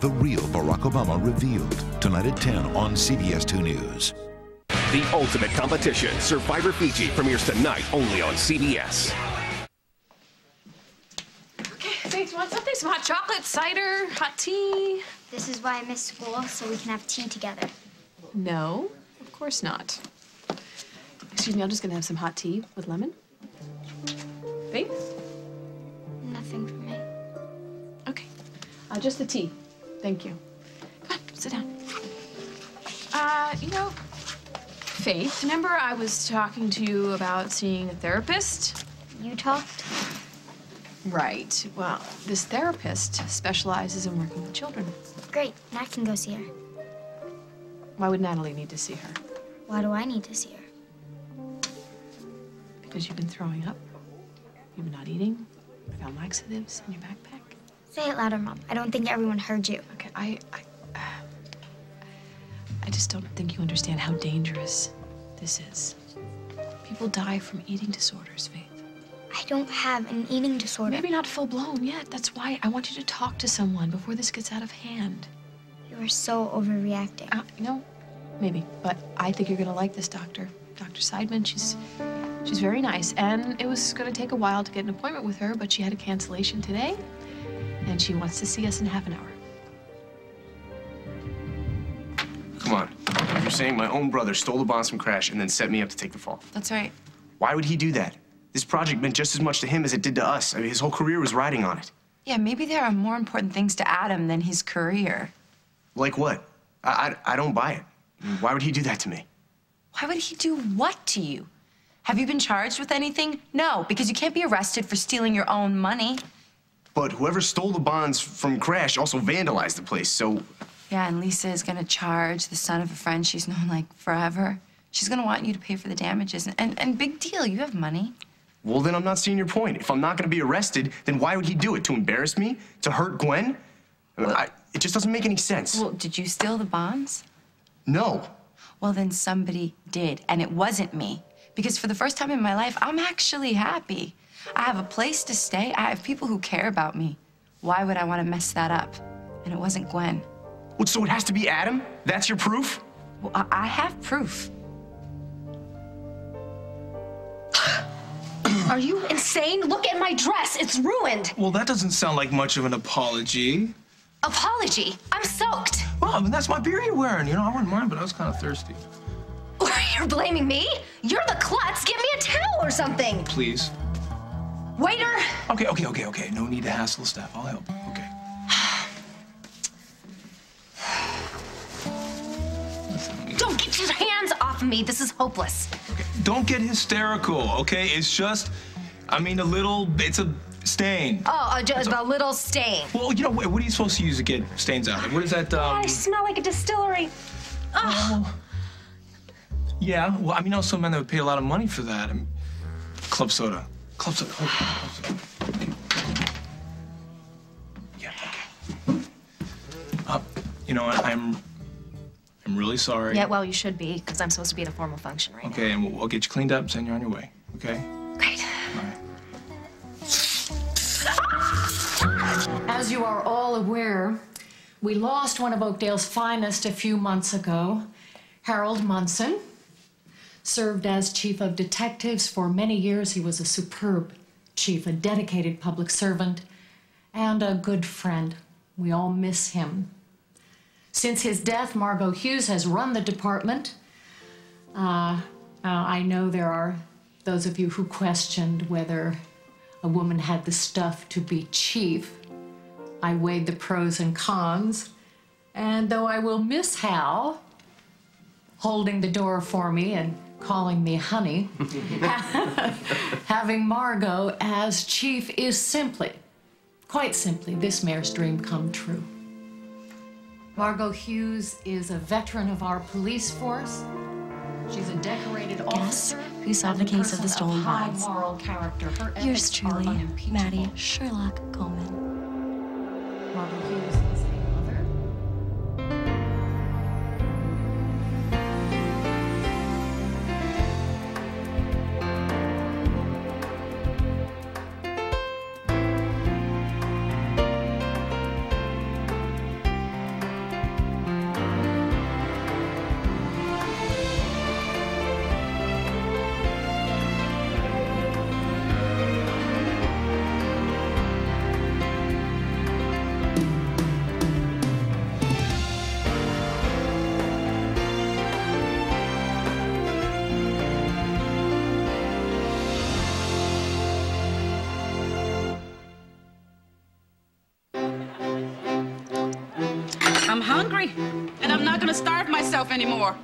The real Barack Obama revealed. Tonight at 10 on CBS 2 News. The ultimate competition, Survivor Fiji, premieres tonight only on CBS. Okay, Faith, you want something? Some hot chocolate, cider, hot tea? This is why I missed school, so we can have tea together. No, of course not. Excuse me, I'm just gonna have some hot tea with lemon. Faith? Nothing for me. Okay, just the tea. Thank you. Come on, sit down. You know, Faith, remember I was talking to you about seeing a therapist? You talked? Right. Well, this therapist specializes in working with children. Great, Nat can go see her. Why would Natalie need to see her? Why do I need to see her? Because you've been throwing up, you've been not eating, I found laxatives in your backpack. Say it louder, Mom. I don't think everyone heard you. Okay, I just don't think you understand how dangerous this is. People die from eating disorders, Faith. I don't have an eating disorder. Maybe not full-blown yet. That's why I want you to talk to someone before this gets out of hand. You are so overreacting. You know, maybe, but I think you're gonna like this doctor. Dr. Seidman, she's very nice, and it was gonna take a while to get an appointment with her, but she had a cancellation today, and she wants to see us in half an hour. Come on. You're saying my own brother stole the bonds from Crash and then set me up to take the fall. That's right. Why would he do that? This project meant just as much to him as it did to us. I mean, his whole career was riding on it. Yeah, maybe there are more important things to Adam than his career. Like what? I don't buy it. Why would he do that to me? Why would he do what to you? Have you been charged with anything? No, because you can't be arrested for stealing your own money. But whoever stole the bonds from Crash also vandalized the place, so... Yeah, and Lisa is gonna charge the son of a friend she's known, like, forever. She's gonna want you to pay for the damages. And big deal, you have money. Well, then I'm not seeing your point. If I'm not gonna be arrested, then why would he do it? To embarrass me? To hurt Gwen? Well, it just doesn't make any sense. Well, did you steal the bonds? No. Well, then somebody did, and it wasn't me. Because for the first time in my life, I'm actually happy. I have a place to stay. I have people who care about me. Why would I want to mess that up? And it wasn't Gwen. What, so it has to be Adam? That's your proof? Well, I have proof. Are you insane? Look at my dress. It's ruined. Well, that doesn't sound like much of an apology. Apology? I'm soaked. Well, I mean, that's my beer you're wearing. You know, I wouldn't mind, but I was kind of thirsty. You're blaming me? You're the klutz. Give me a towel or something. Please. Waiter! Okay. No need to hassle the staff. I'll help. Okay. Don't get your hands off of me. This is hopeless. Okay. Don't get hysterical, okay? It's just, I mean, it's a stain. Oh, just a little stain. Well, you know, what are you supposed to use to get stains out? Like, what is that, I smell like a distillery. Oh. Yeah, well, I mean, I know some men that would pay a lot of money for that. I mean, club soda. Club soda. Oh, club soda. Yeah, okay. You know what, I'm really sorry. Yeah, well, you should be, because I'm supposed to be at a formal function right now. Okay, and we'll get you cleaned up and send you on your way, okay? Great. All right. As you are all aware, we lost one of Oakdale's finest a few months ago. Harold Munson served as chief of detectives for many years. He was a superb chief, a dedicated public servant, and a good friend. We all miss him. Since his death, Margot Hughes has run the department. I know there are those of you who questioned whether a woman had the stuff to be chief. I weighed the pros and cons, and though I will miss Hal holding the door for me and calling me honey, having Margot as chief is simply, quite simply, this mayor's dream come true. Margot Hughes is a veteran of our police force. She's a decorated officer. Who solved the case of the stolen bonds? High moral character. Her Yours ethics are truly, unimpeachable. Maddie Sherlock Coleman. Margot Hughes is a mother. I'm hungry, and I'm not gonna starve myself anymore.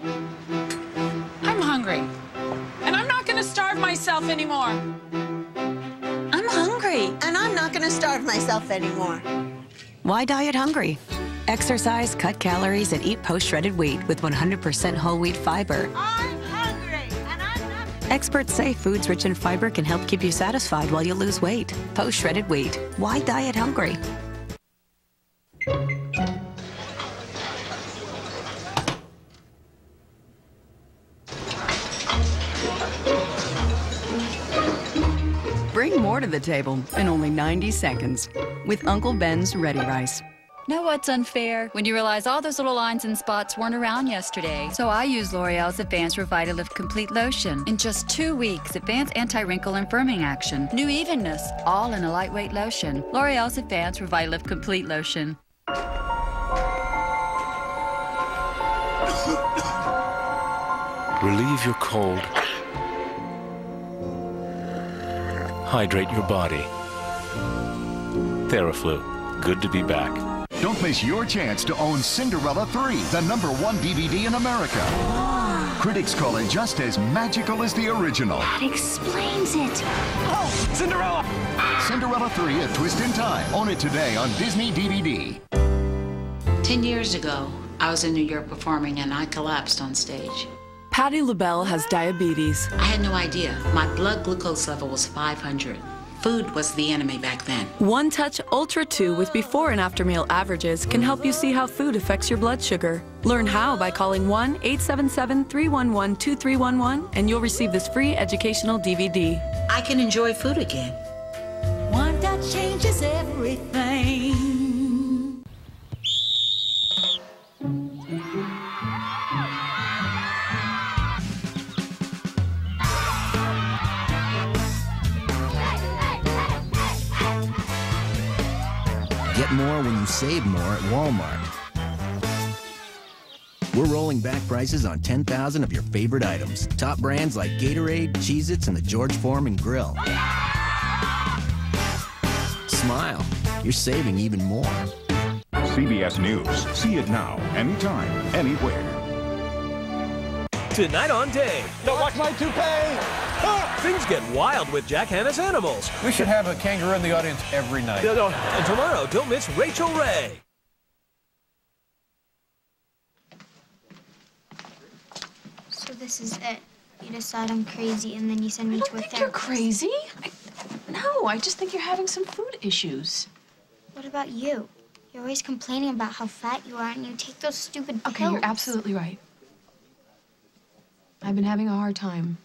I'm hungry, and I'm not gonna starve myself anymore. I'm hungry, and I'm not gonna starve myself anymore. Why diet hungry? Exercise, cut calories, and eat post-shredded wheat with 100% whole wheat fiber. I'm hungry, and I'm not... Experts say foods rich in fiber can help keep you satisfied while you lose weight. Post-shredded wheat. Why diet hungry? Bring more to the table in only 90 seconds with Uncle Ben's Ready Rice. Know what's unfair? When you realize all those little lines and spots weren't around yesterday. So I use L'Oreal's Advanced Revitalift Complete Lotion. In just 2 weeks, advanced anti-wrinkle and firming action. New evenness, all in a lightweight lotion. L'Oreal's Advanced Revitalift Complete Lotion. Relieve your cold. Hydrate your body. TheraFlu. Good to be back. Don't miss your chance to own Cinderella 3, the #1 DVD in America. Critics call it just as magical as the original. That explains it. Oh, Cinderella! Cinderella 3, A Twist in Time. Own it today on Disney DVD. 10 years ago, I was in New York performing and I collapsed on stage. Patti LaBelle has diabetes. I had no idea. My blood glucose level was 500. Food was the enemy back then. One Touch Ultra 2 with before and after meal averages can help you see how food affects your blood sugar. Learn how by calling 1-877-311-2311 and you'll receive this free educational DVD. I can enjoy food again. One Touch changes everything. Get more when you save more at Walmart. We're rolling back prices on 10,000 of your favorite items. Top brands like Gatorade, Cheez-Its, and the George Foreman Grill. Smile. You're saving even more. CBS News. See it now, anytime, anywhere. Tonight on Dave. Don't watch my toupee! Things get wild with Jack Hanna's animals. We should have a kangaroo in the audience every night. And tomorrow, don't miss Rachel Ray. So this is it. You decide I'm crazy and then you send me to a therapist. You're crazy? No, I just think you're having some food issues. What about you? You're always complaining about how fat you are and you take those stupid pills. Okay, you're absolutely right. I've been having a hard time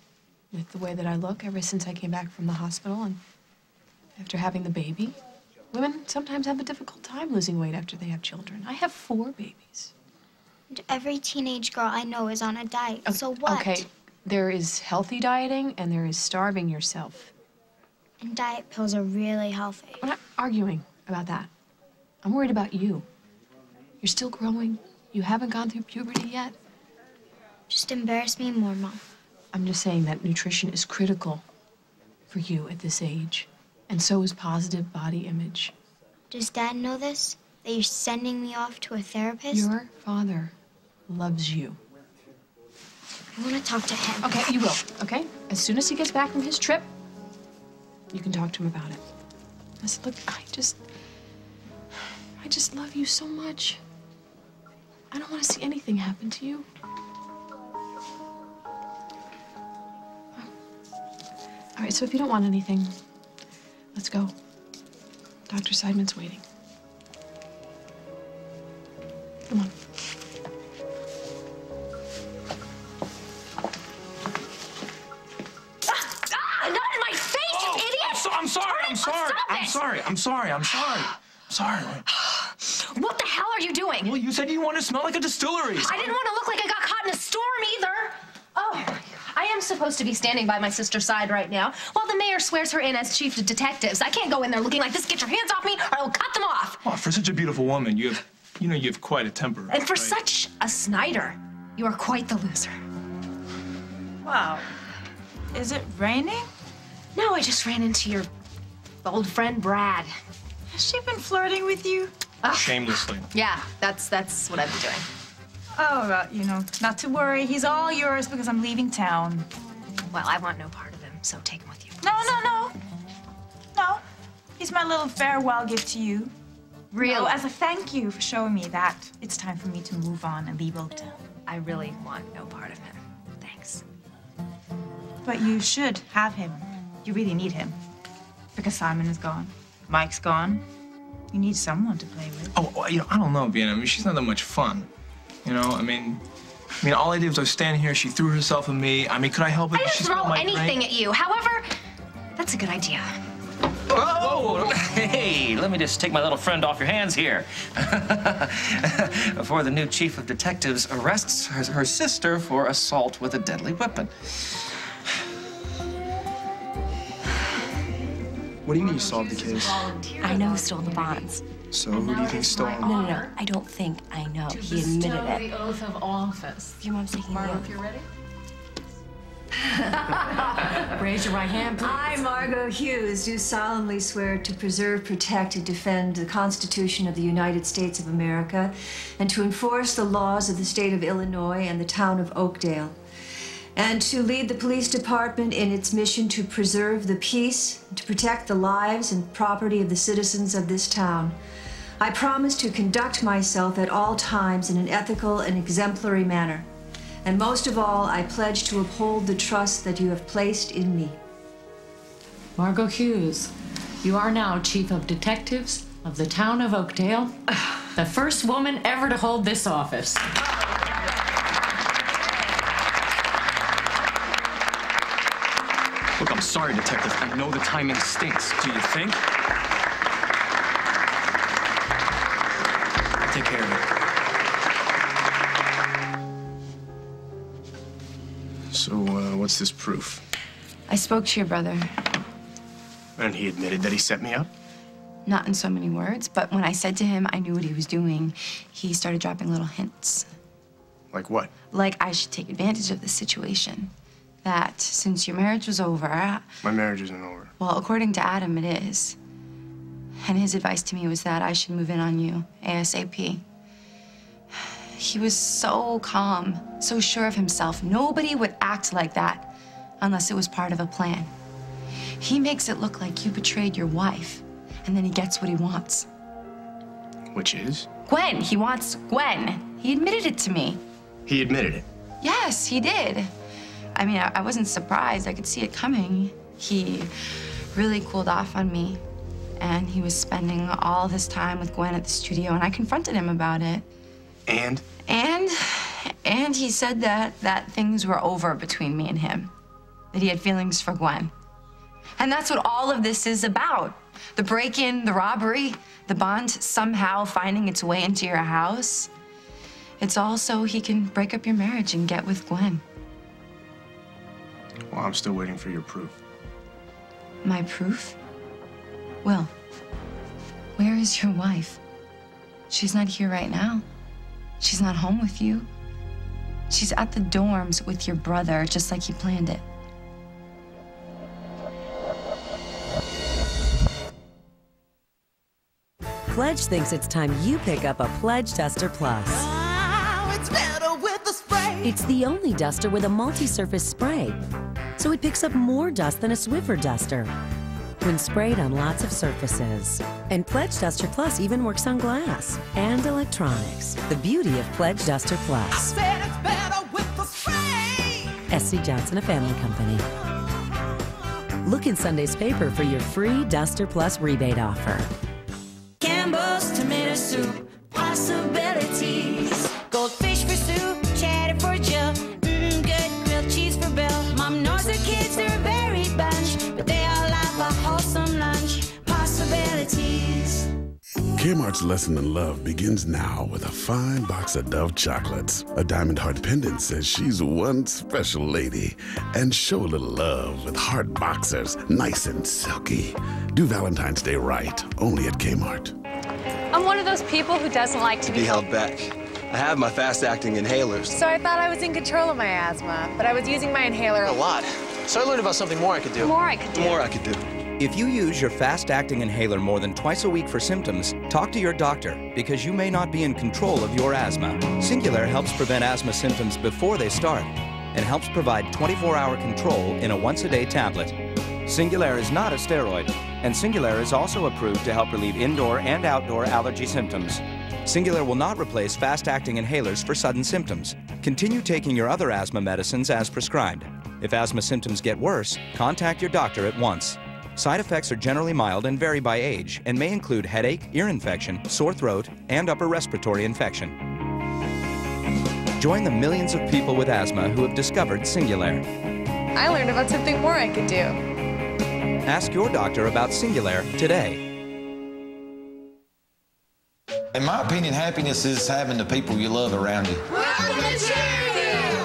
with the way that I look ever since I came back from the hospital and after having the baby. Women sometimes have a difficult time losing weight after they have children. I have 4 babies. And every teenage girl I know is on a diet, so what? Okay, there is healthy dieting and there is starving yourself. And diet pills are really healthy. I'm not arguing about that. I'm worried about you. You're still growing. You haven't gone through puberty yet. Just embarrass me more, Mom. I'm just saying that nutrition is critical for you at this age. And so is positive body image. Does Dad know this? That you're sending me off to a therapist? Your father loves you. I want to talk to him. Okay, you will, okay? As soon as he gets back from his trip, you can talk to him about it. I said, look, I just love you so much. I don't want to see anything happen to you. All right, so if you don't want anything, let's go. Dr. Seidman's waiting. Come on. Not in my face, you idiot! I'm sorry. What the hell are you doing? Well, you said you wanted to smell like a distillery. I didn't want to look like I got caught in a storm either. Oh, I am supposed to be standing by my sister's side right now while the mayor swears her in as chief of detectives. I can't go in there looking like this. Get your hands off me or I will cut them off. Oh, for such a beautiful woman, you have quite a temper. And for such a Snyder, you are quite the loser. Wow. Is it raining? No, I just ran into your old friend, Brad. Has she been flirting with you? shamelessly. Yeah, that's what I've been doing. Oh, you know, not to worry. He's all yours because I'm leaving town. Well, I want no part of him, so take him with you. No. No. He's my little farewell gift to you. Really? No, as a thank you for showing me that it's time for me to move on and leave Oakdale. I really want no part of him. Thanks. But you should have him. You really need him. Because Simon is gone. Mike's gone. You need someone to play with. Oh, you know, I don't know, Vienna. I mean, she's not that much fun. You know, I mean, all I did was I was standing here. She threw herself at me. I mean, could I help it? I didn't throw anything at you. However, that's a good idea. Whoa! Hey, let me just take my little friend off your hands here. Before the new chief of detectives arrests her sister for assault with a deadly weapon. What do you mean you solved the case? I know who stole the bonds. So who do you think stole them? No. I don't think. I know. He admitted it. The oath of office. Your mom's taking the oath. If you're ready. Raise your right hand, please. I, Margot Hughes, do solemnly swear to preserve, protect, and defend the Constitution of the United States of America and to enforce the laws of the state of Illinois and the town of Oakdale, and to lead the police department in its mission to preserve the peace, to protect the lives and property of the citizens of this town. I promise to conduct myself at all times in an ethical and exemplary manner. And most of all, I pledge to uphold the trust that you have placed in me. Margot Hughes, you are now Chief of Detectives of the town of Oakdale, the first woman ever to hold this office. Look, I'm sorry, Detective. I know the timing stinks. Do you think? I'll take care of it. So, what's this proof? I spoke to your brother. And he admitted that he set me up? Not in so many words, but when I said to him I knew what he was doing, he started dropping little hints. Like what? Like I should take advantage of the situation. That since your marriage was over... My marriage isn't over. Well, according to Adam, it is. And his advice to me was that I should move in on you, ASAP. He was so calm, so sure of himself. Nobody would act like that unless it was part of a plan. He makes it look like you betrayed your wife, and then he gets what he wants. Which is? Gwen. He wants Gwen. He admitted it to me. He admitted it? Yes, he did. I mean, I wasn't surprised. I could see it coming. He really cooled off on me, and he was spending all this time with Gwen at the studio, and I confronted him about it. And? And he said that things were over between me and him, that he had feelings for Gwen. And that's what all of this is about. The break-in, the robbery, the bond somehow finding its way into your house. It's all so he can break up your marriage and get with Gwen. Well, I'm still waiting for your proof. My proof? Will, where is your wife? She's not here right now. She's not home with you. She's at the dorms with your brother, just like he planned it. Pledge thinks it's time you pick up a Pledge Duster Plus. Oh, it's better with the spray. It's the only duster with a multi-surface spray, so it picks up more dust than a Swiffer duster when sprayed on lots of surfaces. And Pledge Duster Plus even works on glass and electronics. The beauty of Pledge Duster Plus. Said it's better with the spray. SC Johnson, a family company. Look in Sunday's paper for your free Duster Plus rebate offer. Campbell's tomato soup, possibilities. Goldfish for soup, cheddar for Jill. Good grilled cheese for Bill. Mom knows her kids are a varied bunch, but they all have a wholesome lunch. Possibilities. Kmart's lesson in love begins now with a fine box of Dove chocolates. A diamond heart pendant says she's one special lady. And show a little love with heart boxers, nice and silky. Do Valentine's Day right, only at Kmart. I'm one of those people who doesn't like to be held back. I have my fast-acting inhalers. So I thought I was in control of my asthma, but I was using my inhaler a lot. So I learned about something more I could do. More I could do. More I could do. If you use your fast-acting inhaler more than twice a week for symptoms, talk to your doctor because you may not be in control of your asthma. Singulair helps prevent asthma symptoms before they start and helps provide 24-hour control in a once-a-day tablet. Singulair is not a steroid, and Singulair is also approved to help relieve indoor and outdoor allergy symptoms. Singulair will not replace fast-acting inhalers for sudden symptoms. Continue taking your other asthma medicines as prescribed. If asthma symptoms get worse, contact your doctor at once. Side effects are generally mild and vary by age and may include headache, ear infection, sore throat, and upper respiratory infection. Join the millions of people with asthma who have discovered Singulair. I learned about something more I could do. Ask your doctor about Singulair today. In my opinion, happiness is having the people you love around you.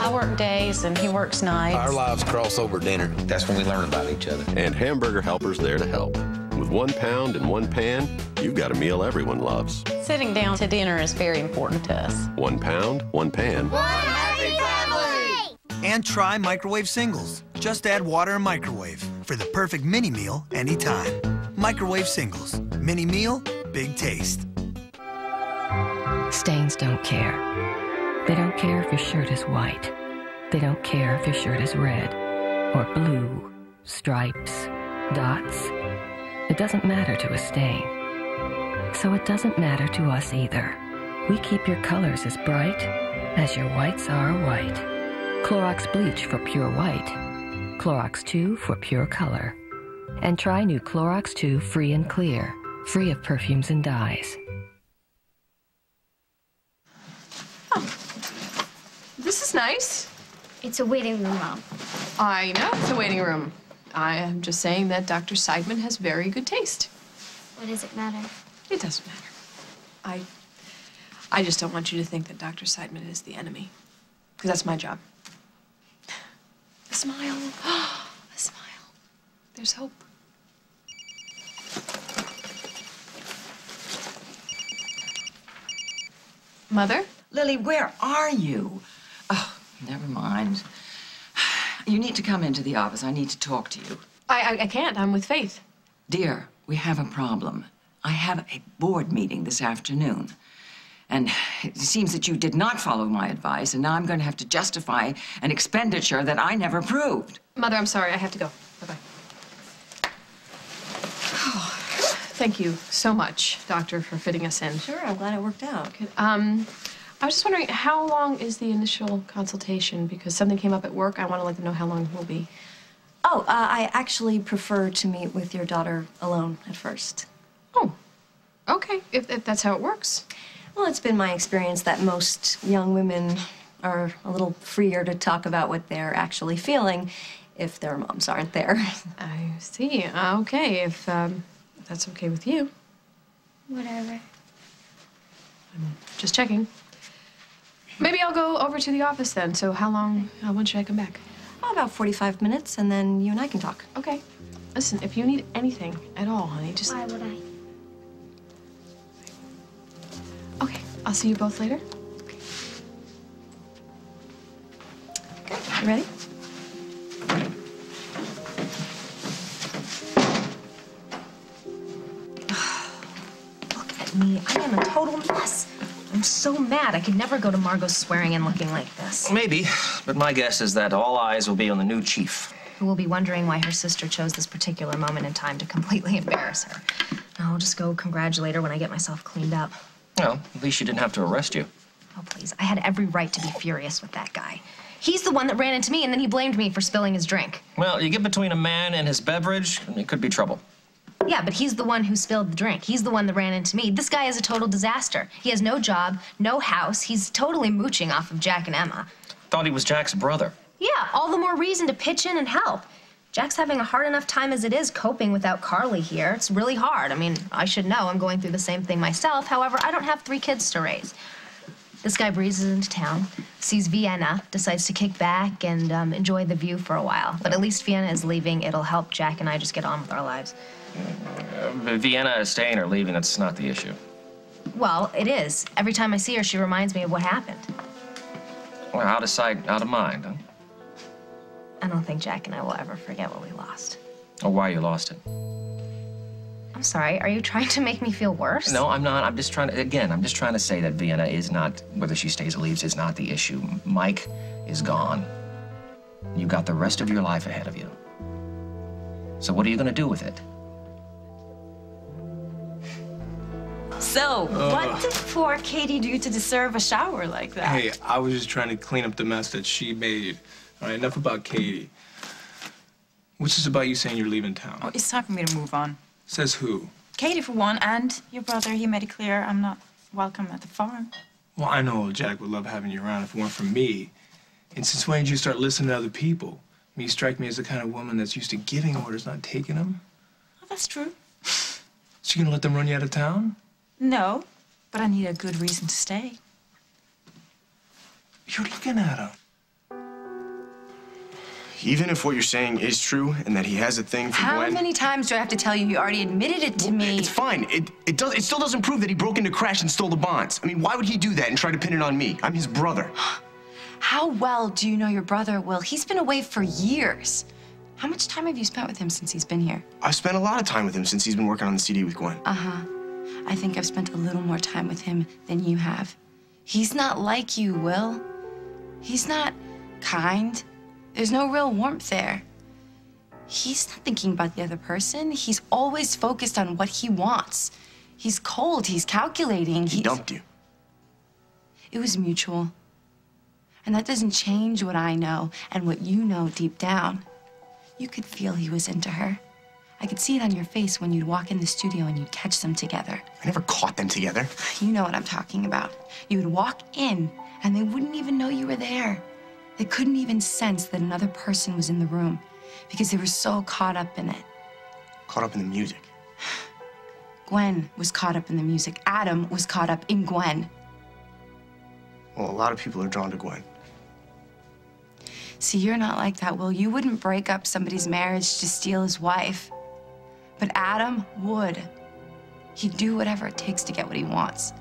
I work days and he works nights. Our lives cross over dinner. That's when we learn about each other. And Hamburger Helper's there to help. With 1 pound and 1 pan, you've got a meal everyone loves. Sitting down to dinner is very important to us. 1 pound, 1 pan. One happy family! And try microwave singles. Just add water and microwave for the perfect mini meal anytime. Microwave singles. Mini meal, big taste. Stains don't care. They don't care if your shirt is white. They don't care if your shirt is red or blue, stripes, dots. It doesn't matter to a stain. So it doesn't matter to us either. We keep your colors as bright as your whites are white. Clorox Bleach for pure white. Clorox 2 for pure color. And try new Clorox 2 Free and Clear, free of perfumes and dyes. This is nice. It's a waiting room, Mom. I know it's a waiting room. I am just saying that Dr. Seidman has very good taste. What does it matter? It doesn't matter. I just don't want you to think that Dr. Seidman is the enemy. Because that's my job. A smile. A smile. There's hope. Mother? Lily, where are you? Oh, never mind. You need to come into the office. I need to talk to you. I can't. I'm with Faith. Dear, we have a problem. I have a board meeting this afternoon. And it seems that you did not follow my advice, and now I'm going to have to justify an expenditure that I never approved. Mother, I'm sorry. I have to go. Bye-bye. Oh, thank you so much, Doctor, for fitting us in. Sure, I'm glad it worked out. Good. I was just wondering, how long is the initial consultation? Because something came up at work. I want to let them know how long it will be. Oh, I actually prefer to meet with your daughter alone at first. Oh, okay, if that's how it works. Well, it's been my experience that most young women are a little freer to talk about what they're actually feeling if their moms aren't there. I see. Okay, if that's okay with you. Whatever. I'm just checking. Maybe I'll go over to the office then. So how long, when should I come back? Oh, about 45 minutes, and then you and I can talk. Okay. Listen, if you need anything at all, honey, just... Why would I? Okay, I'll see you both later. Okay, you ready? Look at me. I am a total mess. I'm so mad. I could never go to Margot's swearing in looking like this. Maybe, but my guess is that all eyes will be on the new chief. Who will be wondering why her sister chose this particular moment in time to completely embarrass her. I'll just go congratulate her when I get myself cleaned up. Well, at least she didn't have to arrest you. Oh, please. I had every right to be furious with that guy. He's the one that ran into me, and then he blamed me for spilling his drink. Well, you get between a man and his beverage, and it could be trouble. Yeah, but he's the one who spilled the drink. He's the one that ran into me. This guy is a total disaster. He has no job, no house. He's totally mooching off of Jack and Emma. Thought he was Jack's brother. Yeah, all the more reason to pitch in and help. Jack's having a hard enough time as it is coping without Carly here. It's really hard. I mean, I should know. I'm going through the same thing myself. However, I don't have 3 kids to raise. This guy breezes into town, sees Vienna, decides to kick back and enjoy the view for a while. But at least Vienna is leaving. It'll help Jack and I just get on with our lives. Vienna is staying or leaving, that's not the issue. Well, it is. Every time I see her, she reminds me of what happened. Well, out of sight, out of mind, huh? I don't think Jack and I will ever forget what we lost. Or why you lost it. I'm sorry, are you trying to make me feel worse? No, I'm not. I'm just trying to, again, I'm just trying to say that Vienna is not, whether she stays or leaves is not the issue. Mike is gone. You got the rest of your life ahead of you. So what are you gonna do with it? So, what did poor Katie do to deserve a shower like that? Hey, I was just trying to clean up the mess that she made. All right, enough about Katie. What's this about you saying you're leaving town? Oh, it's time for me to move on. Says who? Katie, for one, and your brother, he made it clear I'm not welcome at the farm. Well, I know Jack would love having you around if it weren't for me. And since when did you start listening to other people? I mean, you strike me as the kind of woman that's used to giving orders, not taking them. Oh, that's true. So you gonna let them run you out of town? No, but I need a good reason to stay. You're looking at him. Even if what you're saying is true and that he has a thing for How Gwen... many times do I have to tell you? You already admitted it to me. It's fine. It still doesn't prove that he broke into Crash and stole the bonds. I mean, why would he do that and try to pin it on me? I'm his brother. How well do you know your brother, Will? He's been away for years. How much time have you spent with him since he's been here? I've spent a lot of time with him since he's been working on the CD with Gwen. Uh-huh. I think I've spent a little more time with him than you have. He's not like you, Will. He's not kind. There's no real warmth there. He's not thinking about the other person. He's always focused on what he wants. He's cold. He's calculating. He dumped you. It was mutual. And that doesn't change what I know and what you know deep down. You could feel he was into her. I could see it on your face when you'd walk in the studio and you'd catch them together. I never caught them together. You know what I'm talking about. You would walk in and they wouldn't even know you were there. They couldn't even sense that another person was in the room because they were so caught up in it. Caught up in the music. Gwen was caught up in the music. Adam was caught up in Gwen. Well, a lot of people are drawn to Gwen. See, you're not like that, Will. You wouldn't break up somebody's marriage to steal his wife. But Adam would. He'd do whatever it takes to get what he wants.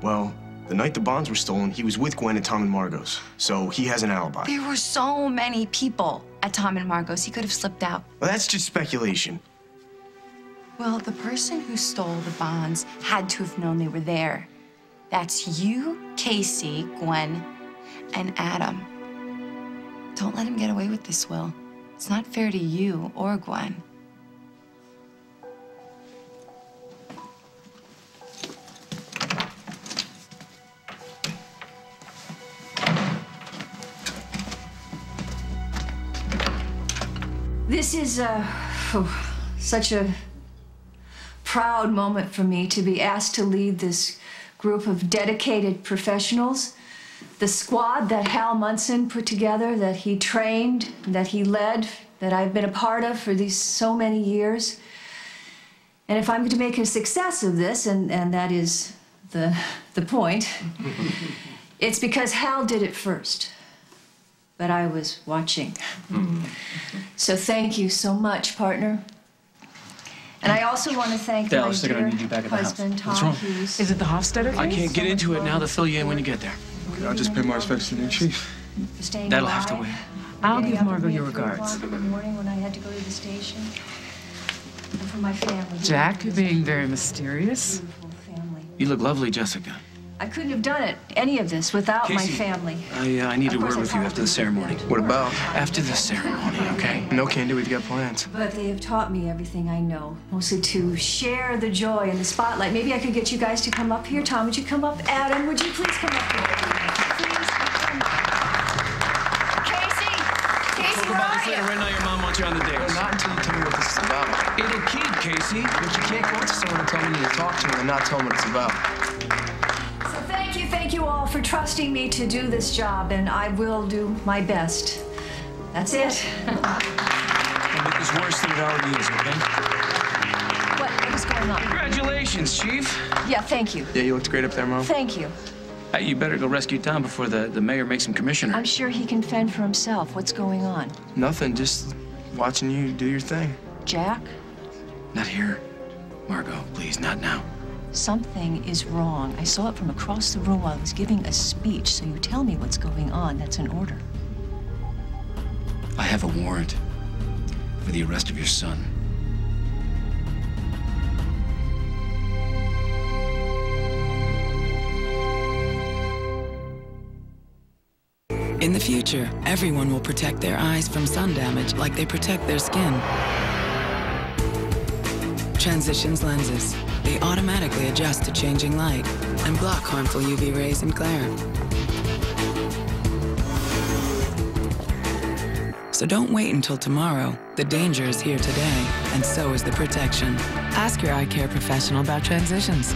Well, the night the bonds were stolen, he was with Gwen at Tom and Margot's, so he has an alibi. There were so many people at Tom and Margot's. He could have slipped out. Well, that's just speculation. Well, the person who stole the bonds had to have known they were there. That's you, Casey, Gwen, and Adam. Don't let him get away with this, Will. It's not fair to you or Gwen. This is such a proud moment for me to be asked to lead this group of dedicated professionals. The squad that Hal Munson put together, that he trained, that he led, that I've been a part of for these so many years. And if I'm going to make a success of this, and that is the point, it's because Hal did it first. But I was watching. So thank you so much, partner. And I also want to thank my dear husband, Tom Hughes. Is it the Hofstetter? I can't get into it now. They'll fill you in when you get there. Okay, I'll just pay my respects to the new chief. That'll have to wait. I'll give Margot your regards. In the morning when I had to go to the station. And for my family. Jack, you're being very mysterious. You look lovely, Jessica. I couldn't have done it, any of this, without my family. I need a word with you after the ceremony. What about? After the ceremony, okay? No, can do. We've got plans. But they have taught me everything I know, mostly to share the joy and the spotlight. Maybe I could get you guys to come up here. Tom, would you come up? Adam, would you please come up here? Please come. Casey, where are you? Right now, your mom wants you on the dais. Not until you tell me what this is about. It'll keep, Casey. But you can't go up to someone and tell me you need to talk to them and not tell them what it's about. Thank you all for trusting me to do this job, and I will do my best. That's it. Don't make this worse than it already is, okay? What is going on? Congratulations, Chief. Yeah, thank you. Yeah, you looked great up there, Mom. Thank you. Hey, you better go rescue Tom before the mayor makes him commissioner. I'm sure he can fend for himself. What's going on? Nothing, just watching you do your thing. Jack? Not here. Margot, please, not now. Something is wrong. I saw it from across the room while I was giving a speech, so you tell me what's going on. That's an order. I have a warrant for the arrest of your son. In the future, everyone will protect their eyes from sun damage like they protect their skin. Transitions lenses. They automatically adjust to changing light and block harmful UV rays and glare. So don't wait until tomorrow. The danger is here today, and so is the protection. Ask your eye care professional about Transitions.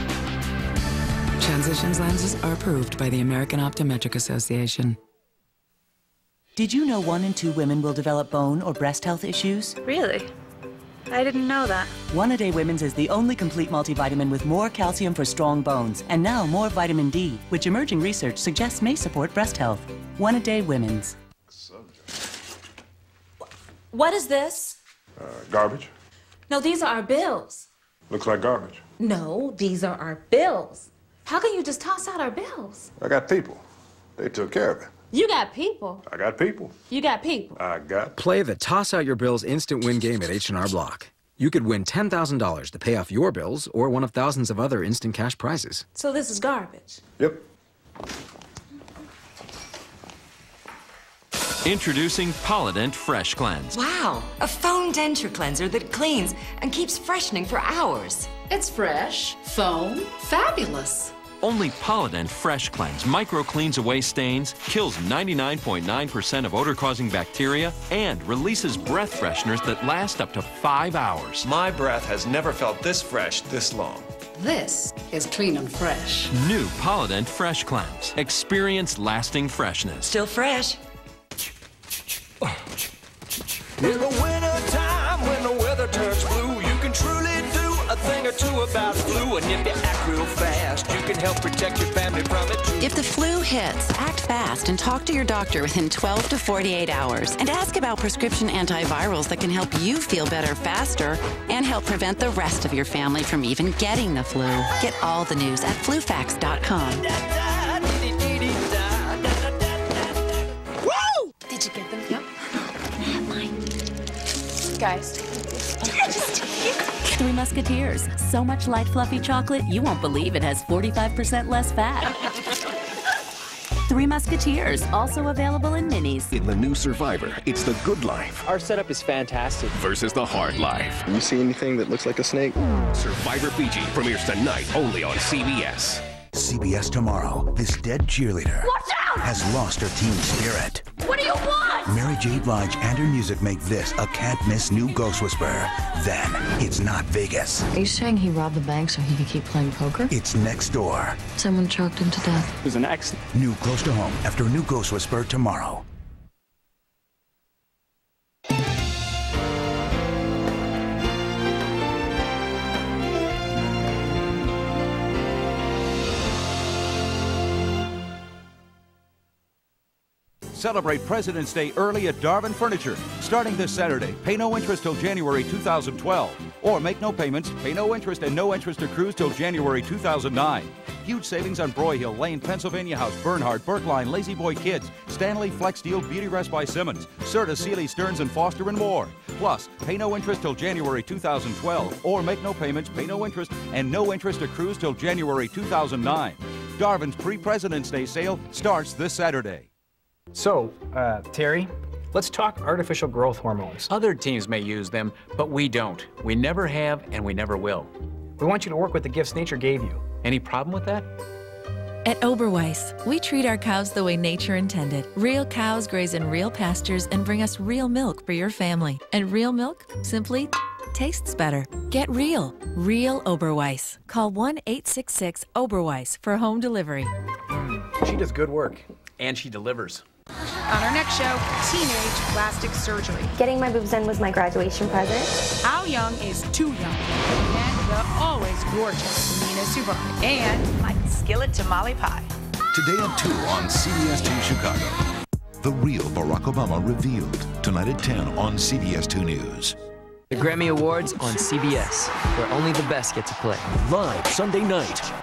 Transitions lenses are approved by the American Optometric Association. Did you know 1 in 2 women will develop bone or breast health issues? Really? I didn't know that. One A Day Women's is the only complete multivitamin with more calcium for strong bones, and now more vitamin D, which emerging research suggests may support breast health. 1 A Day Women's. What is this? Garbage. No, these are our bills. Looks like garbage. No, these are our bills. How can you just toss out our bills? I got people. They took care of it. You got people. I got people. You got people. I got... Play the Toss Out Your Bills instant win game at H&R Block. You could win $10,000 to pay off your bills or one of thousands of other instant cash prizes. So this is garbage. Yep. Introducing Polident Fresh Cleanse. Wow, a foam denture cleanser that cleans and keeps freshening for hours. It's fresh, foam, fabulous. Only Polident Fresh Cleanse micro-cleans away stains, kills 99.9% of odor-causing bacteria, and releases breath fresheners that last up to 5 hours. My breath has never felt this fresh this long. This is clean and fresh. New Polident Fresh Cleanse. Experience lasting freshness. Still fresh. In the winter time, when the weather turns blue, you can truly do a thing or two about flu. And if you act real fast, you can help protect your family from it too. If the flu hits, act fast and talk to your doctor within 12 to 48 hours. And ask about prescription antivirals that can help you feel better faster and help prevent the rest of your family from even getting the flu. Get all the news at flufax.com. Woo! Did you get them? Yep. Guys. Three Musketeers. So much light, fluffy chocolate, you won't believe it has 45% less fat. Three Musketeers, also available in minis. In the new Survivor, it's the good life. Our setup is fantastic. Versus the hard life. You see anything that looks like a snake? Survivor Fiji premieres tonight only on CBS. CBS tomorrow. This dead cheerleader has lost her team spirit. What do you want? Mary J. Blige and her music make this a can't-miss new Ghost Whisperer. Then, it's not Vegas. Are you saying he robbed the bank so he could keep playing poker? It's next door. Someone choked him to death. Who's an ex? New close to home after a new Ghost Whisperer tomorrow. Celebrate President's Day early at Darwin Furniture. Starting this Saturday, pay no interest till January 2012. Or make no payments, pay no interest, and no interest accrues till January 2009. Huge savings on Broyhill, Lane, Pennsylvania House, Bernhardt, Berkline, Lazy Boy Kids, Stanley, Flex Steel, Beauty Rest by Simmons, Serta, Sealy, Stearns, and Foster and more. Plus, pay no interest till January 2012. Or make no payments, pay no interest, and no interest accrues till January 2009. Darwin's pre-President's Day sale starts this Saturday. So, Terry, let's talk artificial growth hormones. Other teams may use them, but we don't. We never have, and we never will. We want you to work with the gifts nature gave you. Any problem with that? At Oberweis, we treat our cows the way nature intended. Real cows graze in real pastures and bring us real milk for your family. And real milk simply tastes better. Get real. Real Oberweis. Call 1-866-OBERWEIS for home delivery. She does good work, and she delivers. On our next show, teenage plastic surgery. Getting my boobs done was my graduation present. How young is too young? And the always gorgeous Nina Subar. And like skillet tamale pie. Today at 2 on CBS 2 Chicago. The real Barack Obama revealed. Tonight at 10 on CBS 2 News. The Grammy Awards on CBS, where only the best get to play. Live Sunday night.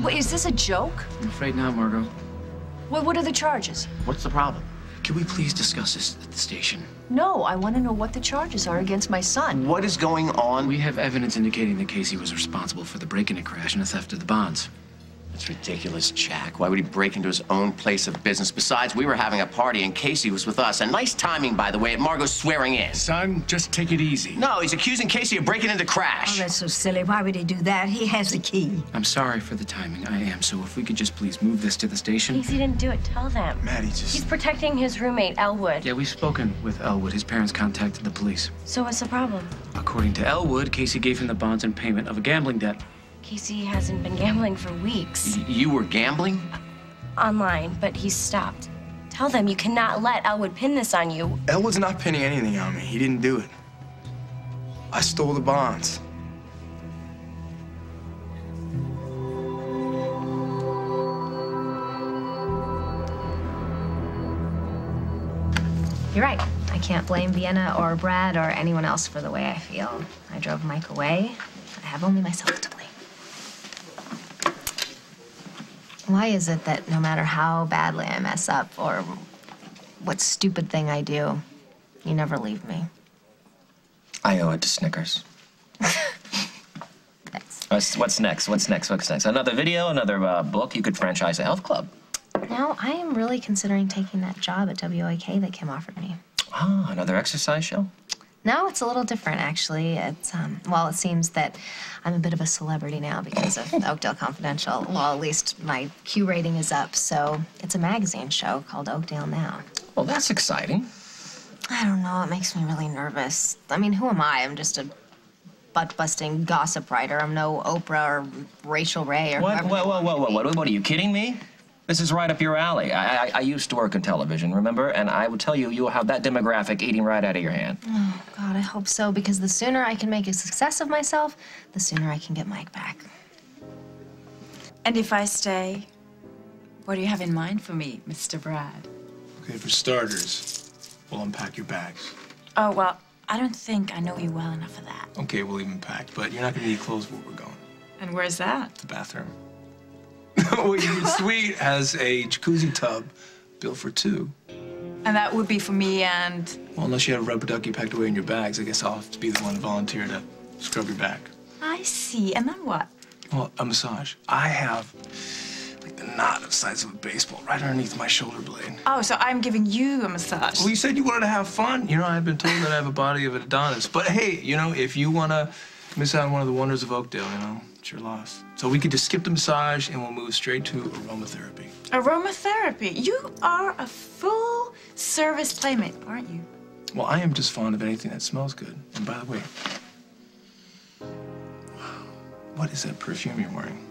Wait, is this a joke? I'm afraid not, Margot. What are the charges? What's the problem? Can we please discuss this at the station? No, I want to know what the charges are against my son. What is going on? We have evidence indicating that Casey was responsible for the break-in crash and the theft of the bonds. It's ridiculous, Jack. Why would he break into his own place of business? Besides, we were having a party and Casey was with us. And nice timing, by the way, at Margot's swearing in. Son, just take it easy. No, he's accusing Casey of breaking into crash. Oh, that's so silly. Why would he do that? He has the key. I'm sorry for the timing. I am. So if we could just please move this to the station. Casey didn't do it. Tell them. Maddie, just... He's protecting his roommate, Elwood. Yeah, we've spoken with Elwood. His parents contacted the police. So what's the problem? According to Elwood, Casey gave him the bonds in payment of a gambling debt. Casey hasn't been gambling for weeks. You were gambling? Online, but he's stopped. Tell them you cannot let Elwood pin this on you. Elwood's not pinning anything on me. He didn't do it. I stole the bonds. You're right. I can't blame Vienna or Brad or anyone else for the way I feel. I drove Mike away. I have only myself to blame. Why is it that no matter how badly I mess up or what stupid thing I do, you never leave me? I owe it to Snickers. What's next? What's next? Another video, another book? You could franchise a health club. No, I am really considering taking that job at WOK that Kim offered me. Ah, another exercise show? No, it's a little different, actually. It's, well, it seems that I'm a bit of a celebrity now because of Oakdale Confidential. Well, at least my Q rating is up, so it's a magazine show called Oakdale Now. Well, that's exciting. I don't know, it makes me really nervous. I mean, who am I? I'm just a butt-busting gossip writer. I'm no Oprah or Rachel Ray or What? What are you kidding me? This is right up your alley. I used to work in television, remember? And I would tell you, you'll have that demographic eating right out of your hand. Oh, God, I hope so, because the sooner I can make a success of myself, the sooner I can get Mike back. And if I stay, what do you have in mind for me, Mr. Brad? Okay, for starters, we'll unpack your bags. Oh, well, I don't think I know you well enough for that. Okay, we'll even pack, but you're not gonna need clothes where we're going. And where's that? The bathroom. Well, your suite has a jacuzzi tub built for two. And that would be for me and... Well, unless you have a rubber ducky packed away in your bags, I guess I'll have to be the one to volunteer to scrub your back. I see. And then what? Well, a massage. I have, like, the knot the size of a baseball right underneath my shoulder blade. Oh, so I'm giving you a massage. Well, you said you wanted to have fun. You know, I've been told that I have a body of an Adonis. But hey, you know, if you want to miss out on one of the wonders of Oakdale, you know, it's your loss. So we could just skip the massage and we'll move straight to aromatherapy. Aromatherapy? You are a full-service playmate, aren't you? Well, I am just fond of anything that smells good. And by the way, what is that perfume you're wearing?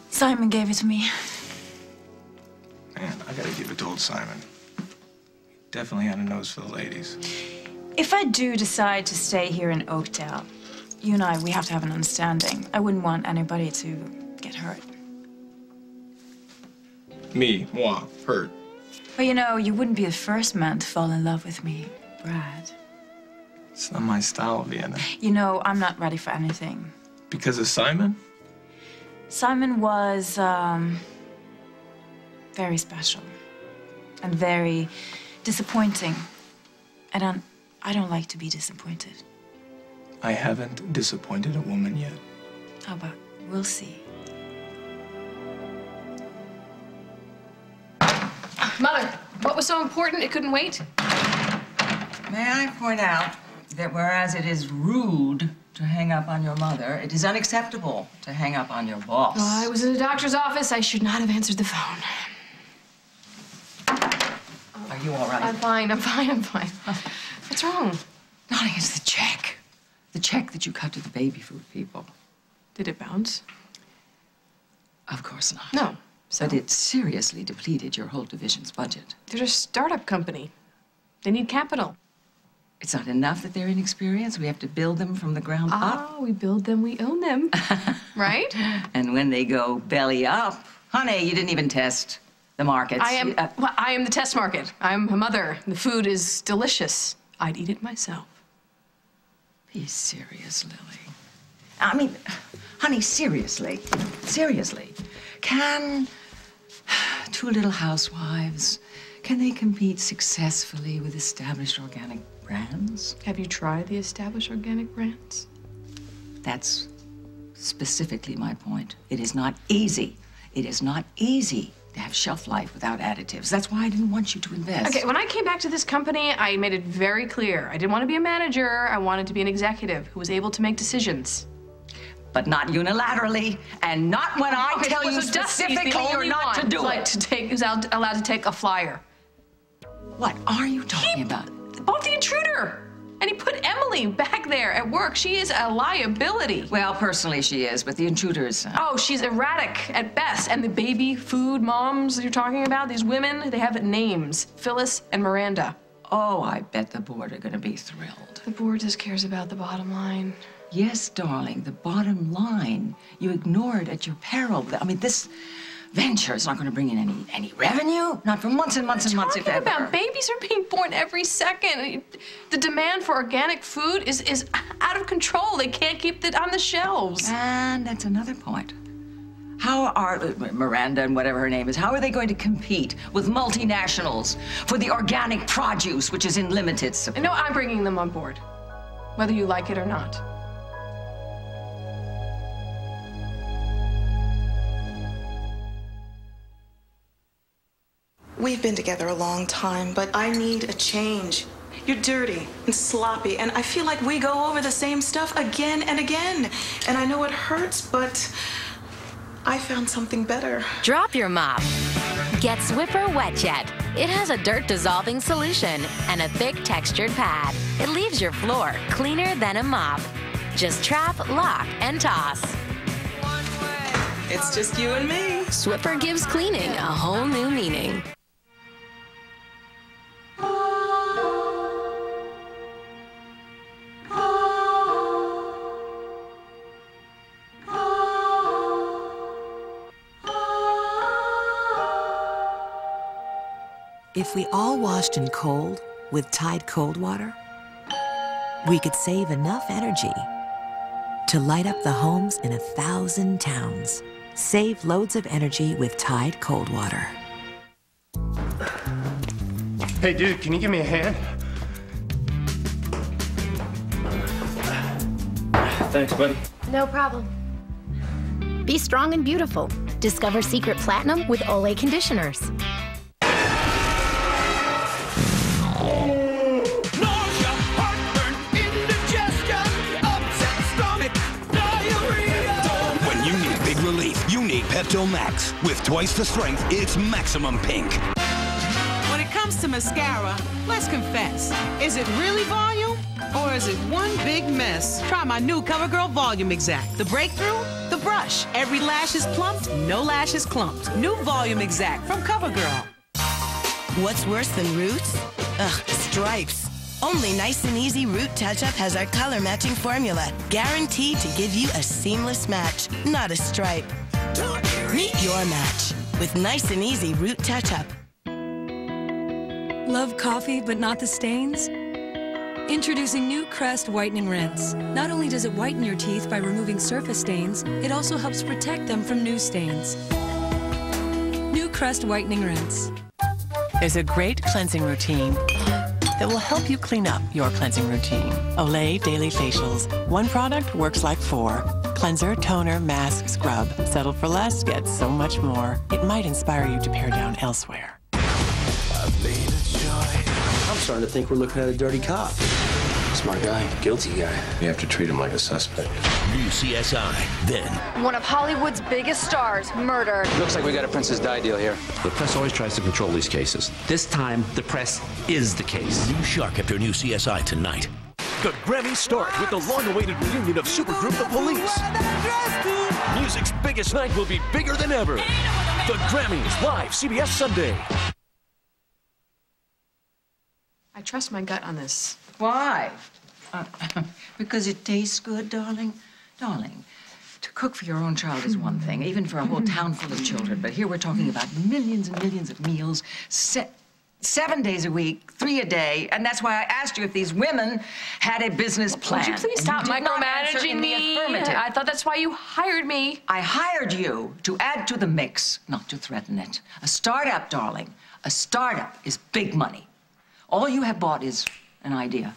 Simon gave it to me. Man, I gotta give it to old Simon. Definitely had a nose for the ladies. If I do decide to stay here in Oakdale, you and I, we have to have an understanding. I wouldn't want anybody to get hurt. Moi, hurt. Well, you know, you wouldn't be the first man to fall in love with me, Brad. It's not my style, Vienna. You know, I'm not ready for anything. Because of Simon? Simon was, very special and very disappointing. And I don't like to be disappointed. I haven't disappointed a woman yet. How about we'll see. Mother, what was so important it couldn't wait? May I point out that whereas it is rude to hang up on your mother, it is unacceptable to hang up on your boss. I was in a doctor's office. I should not have answered the phone. Are you all right? I'm fine. What's wrong? Nolly, it's the check. The check that you cut to the baby food people. Did it bounce? Of course not. No. But it seriously depleted your whole division's budget. They're a startup company. They need capital. It's not enough that they're inexperienced. We have to build them from the ground up. We build them, we own them. Right? And when they go belly up, honey, you didn't even test the markets. I am the test market. I'm a mother. The food is delicious. I'd eat it myself. Be serious, Lily. I mean, honey, seriously. Seriously. Can two little housewives, can they compete successfully with established organic brands? Have you tried the established organic brands? That's specifically my point. It is not easy. It is not easy to have shelf life without additives. That's why I didn't want you to invest. Okay, when I came back to this company, I made it very clear. I didn't want to be a manager. I wanted to be an executive who was able to make decisions. But not unilaterally, and not when I tell you so Dusty's specifically the you're only not one to do like it. who's allowed to take a flyer. What are you talking about? Bought the intruder. And he put Emily back there at work. She is a liability. Well, personally she is, but the intruders... Oh, she's erratic at best. And the baby food moms you're talking about, these women, they have names. Phyllis and Miranda. Oh, I bet the board are gonna be thrilled. The board just cares about the bottom line. Yes, darling, the bottom line. You ignored at your peril. I mean, this venture is not gonna bring in any revenue. Not for months and months and months, if ever. About babies are being born every second. The demand for organic food is out of control. They can't keep it on the shelves. And that's another point. How are Miranda and whatever her name is, how are they going to compete with multinationals for the organic produce, which is in limited supply? No, I'm bringing them on board, whether you like it or not. We've been together a long time, but I need a change. You're dirty and sloppy, and I feel like we go over the same stuff again and again. And I know it hurts, but I found something better. Drop your mop. Get Swiffer Wet Jet. It has a dirt-dissolving solution and a thick textured pad. It leaves your floor cleaner than a mop. Just trap, lock, and toss. It's just you and me. Swiffer gives cleaning a whole new meaning. If we all washed in cold with Tide cold water, we could save enough energy to light up the homes in 1,000 towns. Save loads of energy with Tide cold water. Hey, dude, can you give me a hand? Thanks, buddy. No problem. Be strong and beautiful. Discover Secret Platinum with Olay conditioners. You need Pepto Max. With twice the strength, it's maximum pink. When it comes to mascara, let's confess. Is it really volume? Or is it one big mess? Try my new CoverGirl Volume Exact. The breakthrough? The brush. Every lash is plumped, no lashes clumped. New Volume Exact from CoverGirl. What's worse than roots? Ugh, stripes. Only Nice and Easy Root Touch-Up has our color-matching formula, guaranteed to give you a seamless match, not a stripe. Meet your match with Nice and Easy Root Touch-Up. Love coffee, but not the stains? Introducing new Crest Whitening Rinse. Not only does it whiten your teeth by removing surface stains, it also helps protect them from new stains. New Crest Whitening Rinse. There's a great cleansing routine that will help you clean up your cleansing routine. Olay Daily Facials. One product works like 4. Cleanser, toner, mask, scrub. Settle for less, get so much more. It might inspire you to pare down elsewhere. I'm starting to think we're looking at a dirty cop. Smart guy, guilty guy. You have to treat him like a suspect. New CSI, then. One of Hollywood's biggest stars murdered. Looks like we got a Princess Di deal here. The press always tries to control these cases. This time, the press is the case. New shark after new CSI tonight. The Grammys start with the long-awaited reunion of supergroup The Police. Music's biggest night will be bigger than ever. The Grammys, live, CBS Sunday. I trust my gut on this. Why? Because it tastes good, darling? Darling, to cook for your own child is one thing, even for a whole town full of children. But here we're talking about millions and millions of meals set 7 days a week, 3 a day, and that's why I asked you if these women had a business plan. Would you please stop And you did not answer micromanaging in the me? affirmative. I thought that's why you hired me. I hired you to add to the mix, not to threaten it. A startup, darling. A startup is big money. All you have bought is an idea.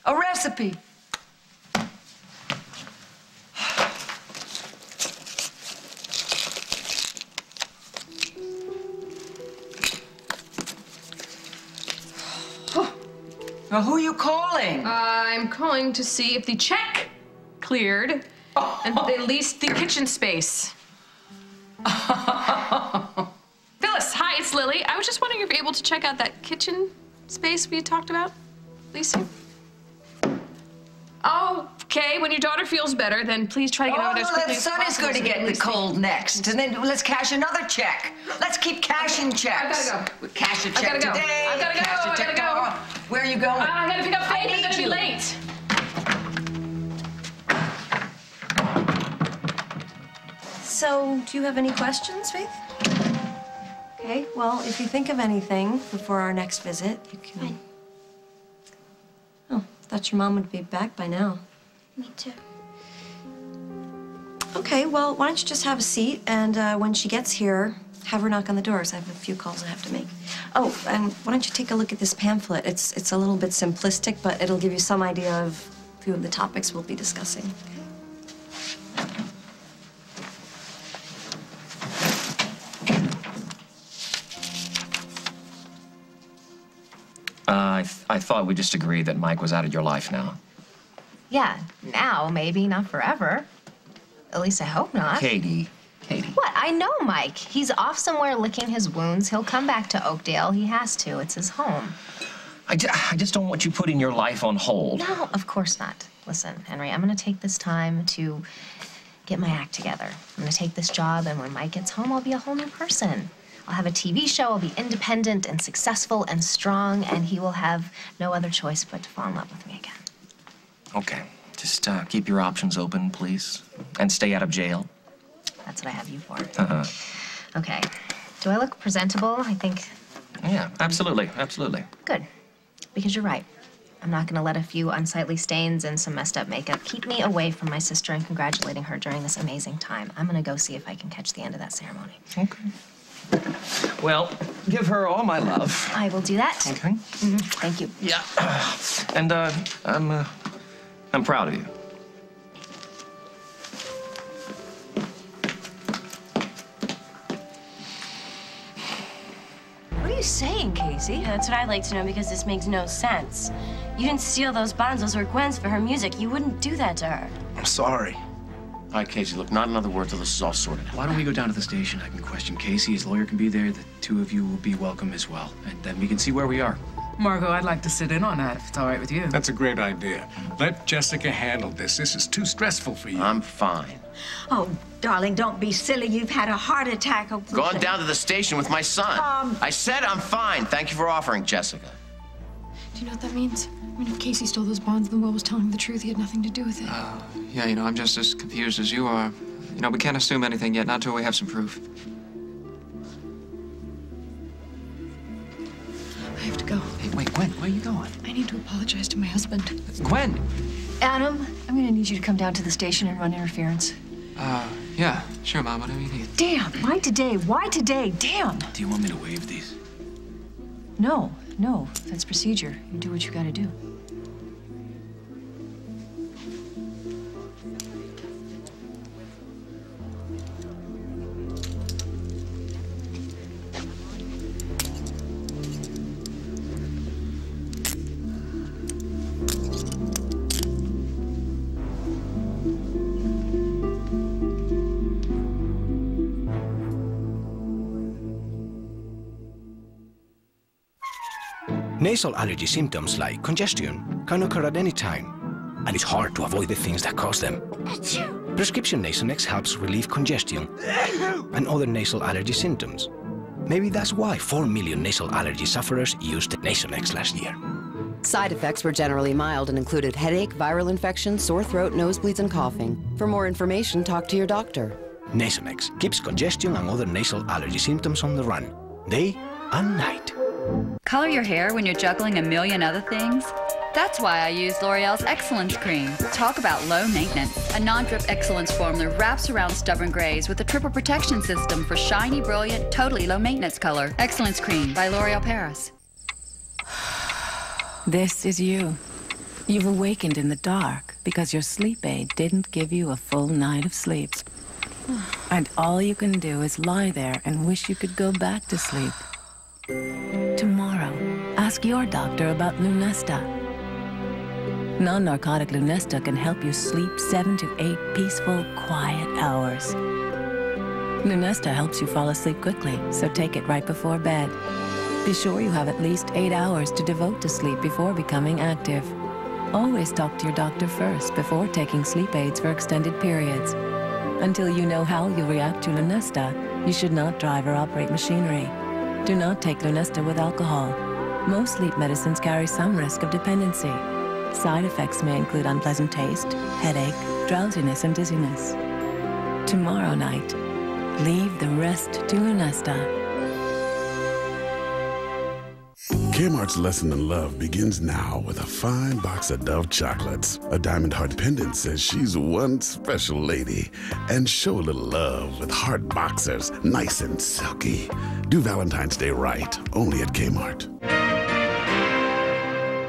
A recipe. Well, who are you calling? I'm calling to see if the check cleared and they leased the kitchen space. Phyllis, hi, it's Lily. I was just wondering if you're able to check out that kitchen space we had talked about leasing. Okay, when your daughter feels better, then please try to get over there as quickly as possible. Sonny's going to get the cold next, and then let's cash another check. Let's keep cashing checks. I gotta go. We cash a check I gotta go. today. I gotta go. Cash a I check gotta go. tomorrow. Where are you going? I gotta pick up Faith. I'm gonna be late. So, do you have any questions, Faith? Okay, well, if you think of anything before our next visit, you can... Fine. Oh, thought your mom would be back by now. Me too. Okay, well, why don't you just have a seat, and when she gets here, have her knock on the doors. I have a few calls I have to make. Oh, and why don't you take a look at this pamphlet? It's a little bit simplistic, but it'll give you some idea of a few of the topics we'll be discussing. I thought we just agreed that Mike was out of your life now. Yeah, now maybe, not forever. At least I hope not. Katie. What? I know Mike. He's off somewhere licking his wounds. He'll come back to Oakdale. He has to. It's his home. I just don't want you putting your life on hold. No, of course not. Listen, Henry, I'm gonna take this time to get my act together. I'm gonna take this job, and when Mike gets home, I'll be a whole new person. I'll have a TV show, I'll be independent and successful and strong, and he will have no other choice but to fall in love with me again. Okay, just keep your options open, please. And stay out of jail. That's what I have you for. Uh-huh. Okay. Do I look presentable? I think. Yeah, absolutely, absolutely. Good. Because you're right. I'm not gonna let a few unsightly stains and some messed up makeup keep me away from my sister and congratulating her during this amazing time. I'm gonna go see if I can catch the end of that ceremony. Okay. Well, give her all my love. I will do that. Okay. Mm-hmm. Thank you. Yeah. And I'm proud of you. What are you saying, Casey? Yeah, that's what I'd like to know, because this makes no sense. You didn't steal those bonds. Those were Gwen's for her music. You wouldn't do that to her. I'm sorry. All right, Casey, look, not another word till this is all sorted out. Why don't we go down to the station? I can question Casey. His lawyer can be there. The two of you will be welcome as well. And then we can see where we are. Margot, I'd like to sit in on that if it's all right with you. That's a great idea. Let Jessica handle this. This is too stressful for you. I'm fine. Oh, darling, don't be silly. You've had a heart attack. Gone down to the station with my son. I said I'm fine. Thank you for offering, Jessica. Do you know what that means? I mean, if Casey stole those bonds and Will was telling him the truth, he had nothing to do with it. Yeah, you know, I'm just as confused as you are. You know, we can't assume anything yet, not until we have some proof. I have to go. Hey, wait, Gwen, where are you going? I need to apologize to my husband. Gwen! Adam, I'm gonna need you to come down to the station and run interference. Yeah, sure, Mom, whatever you need. Damn, why today? Why today? Damn! Do you want me to waive these? No, that's procedure. You do what you gotta do. Nasal allergy symptoms like congestion can occur at any time, and it's hard to avoid the things that cause them. Prescription Nasonex helps relieve congestion and other nasal allergy symptoms. Maybe that's why 4 million nasal allergy sufferers used Nasonex last year. Side effects were generally mild and included headache, viral infection, sore throat, nosebleeds, and coughing. For more information, talk to your doctor. Nasonex keeps congestion and other nasal allergy symptoms on the run, day and night. Color your hair when you're juggling a million other things? That's why I use L'Oreal's Excellence Cream. Talk about low maintenance. A non-drip excellence formula wraps around stubborn grays with a triple protection system for shiny, brilliant, totally low maintenance color. Excellence Cream by L'Oreal Paris. This is you. You've awakened in the dark because your sleep aid didn't give you a full night of sleep. And all you can do is lie there and wish you could go back to sleep. Tomorrow, ask your doctor about Lunesta. Non-narcotic Lunesta can help you sleep 7 to 8 peaceful, quiet hours. Lunesta helps you fall asleep quickly, so take it right before bed. Be sure you have at least 8 hours to devote to sleep before becoming active. Always talk to your doctor first before taking sleep aids for extended periods. Until you know how you'll react to Lunesta, you should not drive or operate machinery. Do not take Lunesta with alcohol. Most sleep medicines carry some risk of dependency. Side effects may include unpleasant taste, headache, drowsiness, and dizziness. Tomorrow night, leave the rest to Lunesta. Kmart's lesson in love begins now with a fine box of Dove chocolates. A diamond heart pendant says she's one special lady. And show a little love with heart boxers, nice and silky. Do Valentine's Day right, only at Kmart.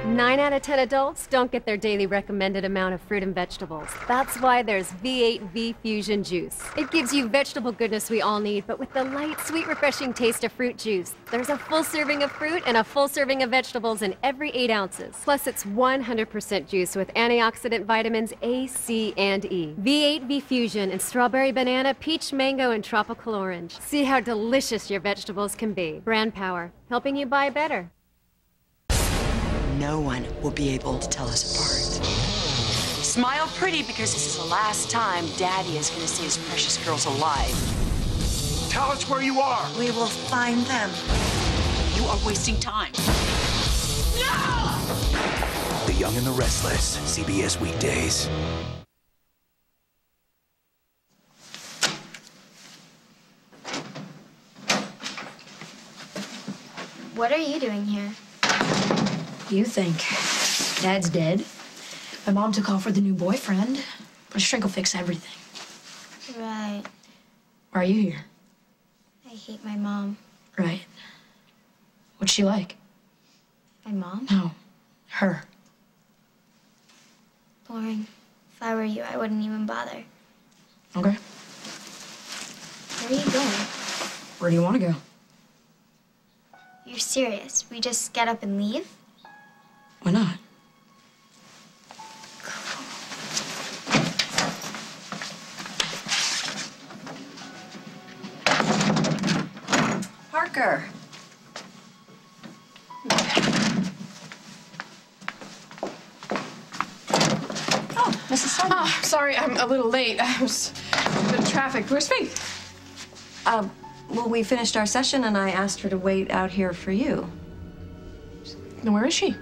9 out of 10 adults don't get their daily recommended amount of fruit and vegetables. That's why there's V8 Fusion Juice. It gives you vegetable goodness we all need, but with the light, sweet, refreshing taste of fruit juice. There's a full serving of fruit and a full serving of vegetables in every 8 ounces. Plus, it's 100% juice with antioxidant vitamins A, C, and E. V8 Fusion in strawberry, banana, peach, mango, and tropical orange. See how delicious your vegetables can be. Brand power, helping you buy better. No one will be able to tell us apart. Smile pretty, because this is the last time Daddy is going to see his precious girls alive. Tell us where you are. We will find them. You are wasting time. No! The Young and the Restless, CBS weekdays. What are you doing here? You think Dad's dead? My mom took off for the new boyfriend, but a shrink will fix everything. Right. Why are you here? I hate my mom. Right. What's she like? My mom? No, her. Boring. If I were you, I wouldn't even bother. Okay. Where are you going? Where do you want to go? You're serious? We just get up and leave? Why not? Parker. Oh, Mrs. Simon. Oh, sorry, I'm a little late. I was in traffic. Where's Faith? Well, we finished our session and I asked her to wait out here for you. And where is she?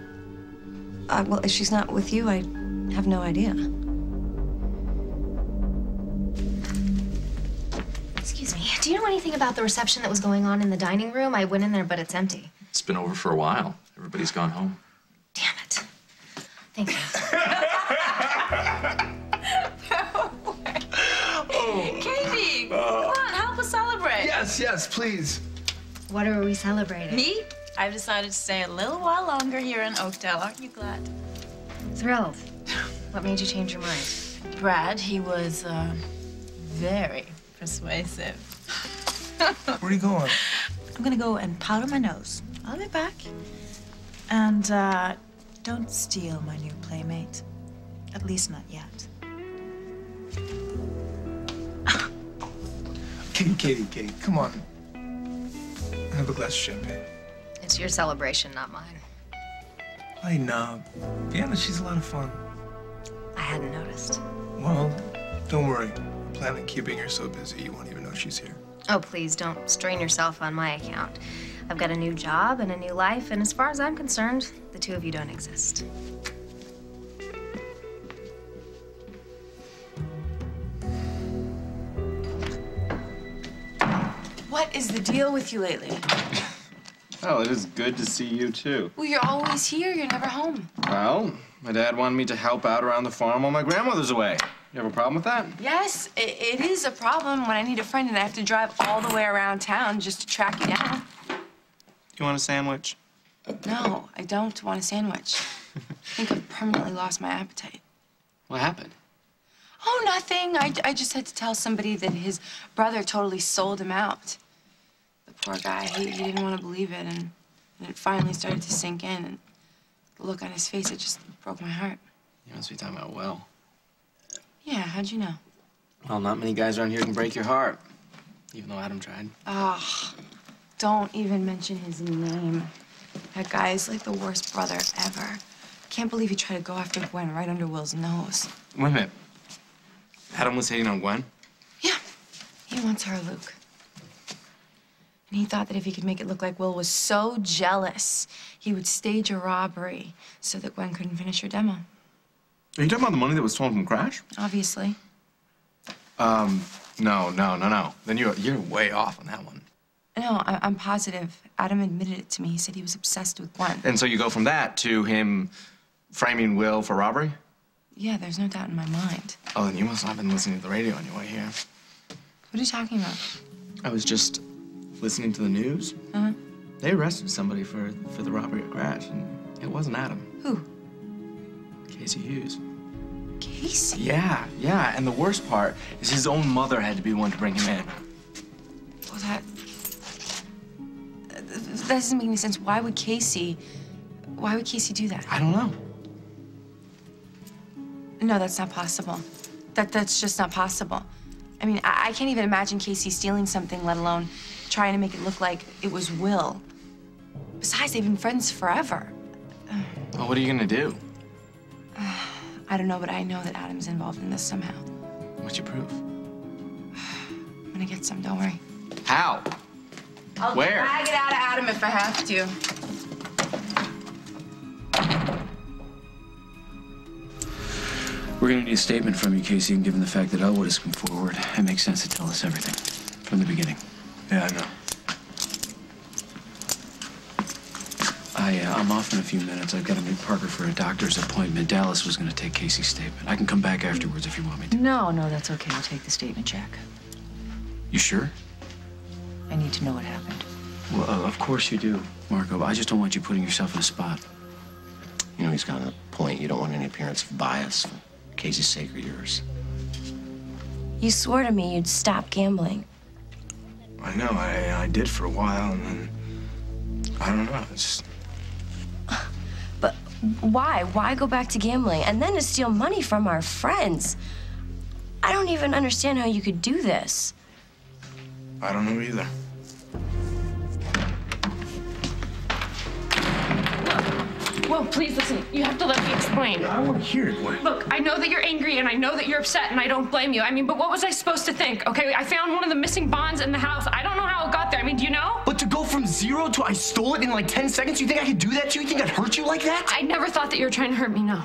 Well, if she's not with you, I have no idea. Excuse me, do you know anything about the reception that was going on in the dining room? I went in there, but it's empty. It's been over for a while. Everybody's gone home. Damn it. Thank you. Katie, come on, help us celebrate. Yes, please. What are we celebrating? Me? I've decided to stay a little while longer here in Oakdale. Aren't you glad? Thrilled. What made you change your mind? Brad, he was very persuasive. Where are you going? I'm gonna go and powder my nose. I'll be back. And don't steal my new playmate. At least not yet. Katie, come on. Have a glass of champagne. It's your celebration, not mine. I know. Vienna, she's a lot of fun. I hadn't noticed. Well, don't worry. I'm planning on keeping her so busy you won't even know she's here. Oh, please, don't strain yourself on my account. I've got a new job and a new life, and as far as I'm concerned, the two of you don't exist. What is the deal with you lately? Well, it is good to see you, too. Well, you're always here. You're never home. Well, my dad wanted me to help out around the farm while my grandmother's away. You have a problem with that? Yes, it is a problem when I need a friend and I have to drive all the way around town just to track you down. You want a sandwich? No, I don't want a sandwich. I think I've permanently lost my appetite. What happened? Oh, nothing. I just had to tell somebody that his brother totally sold him out. The poor guy, he didn't want to believe it, and it finally started to sink in, and the look on his face, it just broke my heart. You must be talking about Will. Yeah, how'd you know? Well, not many guys around here can break your heart, even though Adam tried. Oh, don't even mention his name. That guy is like the worst brother ever. Can't believe he tried to go after Gwen right under Will's nose. Wait a minute. Adam was hitting on Gwen? Yeah, he wants her, Luke. And he thought that if he could make it look like Will was so jealous, he would stage a robbery so that Gwen couldn't finish her demo. Are you talking about the money that was stolen from Crash? Obviously. No. Then you're way off on that one. No, I'm positive. Adam admitted it to me. He said he was obsessed with Gwen. And so you go from that to him framing Will for robbery? Yeah, there's no doubt in my mind. Oh, then you must not have been listening to the radio on your way here. What are you talking about? I was just listening to the news. Uh-huh. They arrested somebody for the robbery at Crash, and it wasn't Adam. Who? Casey Hughes. Casey? Yeah, and the worst part is his own mother had to be the one to bring him in. Well, that doesn't make any sense. Why would Casey do that? I don't know. No, that's not possible. That's just not possible. I mean, I can't even imagine Casey stealing something, let alone trying to make it look like it was Will. Besides, they've been friends forever. Well, what are you gonna do? I don't know, but I know that Adam's involved in this somehow. What's your proof? I'm gonna get some, don't worry. How? I'll Where? drag it out of Adam if I have to. We're gonna need a statement from you, Casey, and given the fact that Elwood has come forward, it makes sense to tell us everything from the beginning. Yeah, I know. I'm off in a few minutes. I've got to meet Parker for a doctor's appointment. Dallas was gonna take Casey's statement. I can come back afterwards if you want me to. No, that's okay. I'll take the statement, Jack. You sure? I need to know what happened. Well, of course you do, Marco. I just don't want you putting yourself in a spot. You know, he's got a point. You don't want any appearance of bias for Casey's sake or yours. You swore to me you'd stop gambling. I know. I did for a while, and then I don't know. It's just... But why? Why go back to gambling and then to steal money from our friends? I don't even understand how you could do this. I don't know either. Well, please listen. You have to let me explain. I want to hear it, Gwen. Look, I know that you're angry and I know that you're upset and I don't blame you. I mean, but what was I supposed to think? Okay, I found one of the missing bonds in the house. I don't know how it got there. I mean, do you know? But to go from 0 to I stole it in like 10 seconds, you think I could do that to you? You think I'd hurt you like that? I never thought that you were trying to hurt me, no.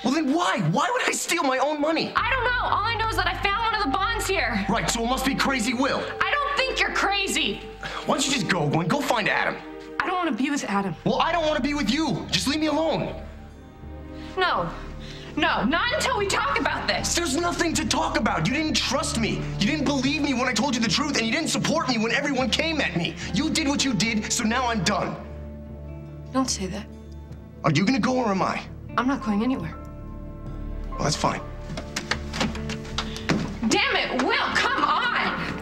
Well, then why? Why would I steal my own money? I don't know. All I know is that I found one of the bonds here. Right, so it must be Crazy Will. I don't think you're crazy. Why don't you just go, Gwen? Go find Adam. I don't want to be with Adam. Well, I don't want to be with you. Just leave me alone. No, not until we talk about this. There's nothing to talk about. You didn't trust me. You didn't believe me when I told you the truth, and you didn't support me when everyone came at me. You did what you did, so now I'm done. Don't say that. Are you gonna go or am I? I'm not going anywhere. Well, that's fine. Damn it, Will, come on!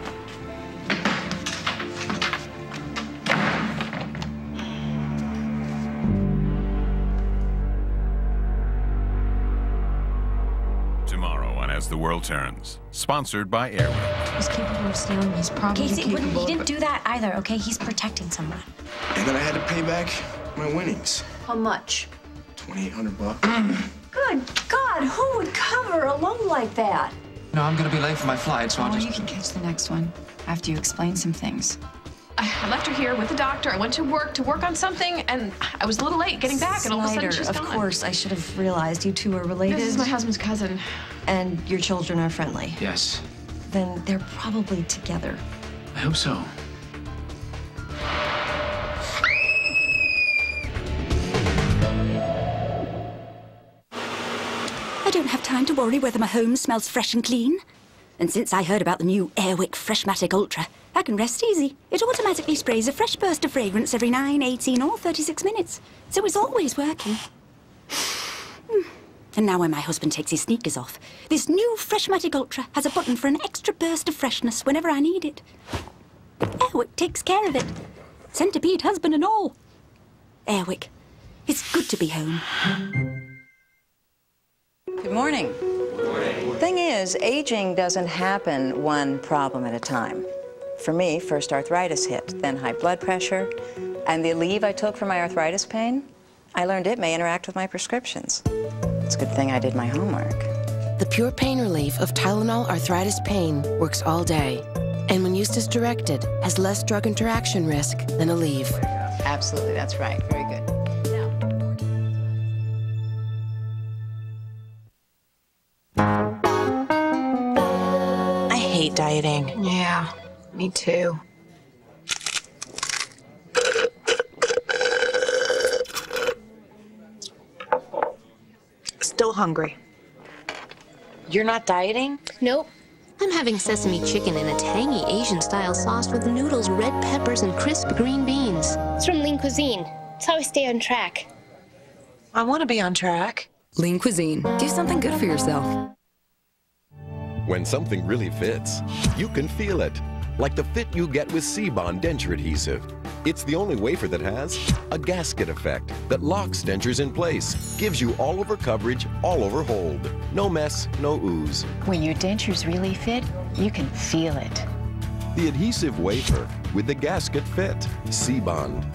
Tomorrow on As the World Turns, sponsored by Airwell. He's capable of stealing. He's probably Casey, he didn't do that either, okay? He's protecting someone. And then I had to pay back my winnings. How much? $2,800. Good God, who would cover a loan like that? No, I'm gonna be late for my flight, so I'll just... you can catch the next one after you explain some things. I left her here with the doctor. I went to work on something, and I was a little late getting back, and all of a sudden she's of gone. course, I should have realized you two are related. This is my husband's cousin. And your children are friendly. Yes. Then they're probably together. I hope so. time to worry whether my home smells fresh and clean. And since I heard about the new Airwick Freshmatic Ultra, I can rest easy. It automatically sprays a fresh burst of fragrance every 9, 18, or 36 minutes. So it's always working. And now when my husband takes his sneakers off, this new Freshmatic Ultra has a button for an extra burst of freshness whenever I need it. Airwick takes care of it. Centipede, husband and all. Airwick. It's good to be home. Good morning. Thing is, aging doesn't happen one problem at a time. For me, first arthritis hit, then high blood pressure, and the Aleve I took for my arthritis pain, I learned it may interact with my prescriptions. It's a good thing I did my homework. The pure pain relief of Tylenol arthritis pain works all day, and when used as directed, has less drug interaction risk than Aleve. Absolutely, that's right. Very good. I hate dieting. Yeah, me too. Still hungry. You're not dieting? Nope. I'm having sesame chicken in a tangy Asian-style sauce with noodles, red peppers, and crisp green beans. It's from Lean Cuisine. It's how I stay on track. I want to be on track. Lean Cuisine. Do something good for yourself. When something really fits, you can feel it. Like the fit you get with C-Bond denture adhesive. It's the only wafer that has a gasket effect that locks dentures in place, gives you all-over coverage, all-over hold. No mess, no ooze. When your dentures really fit, you can feel it. The adhesive wafer with the gasket fit. C-Bond.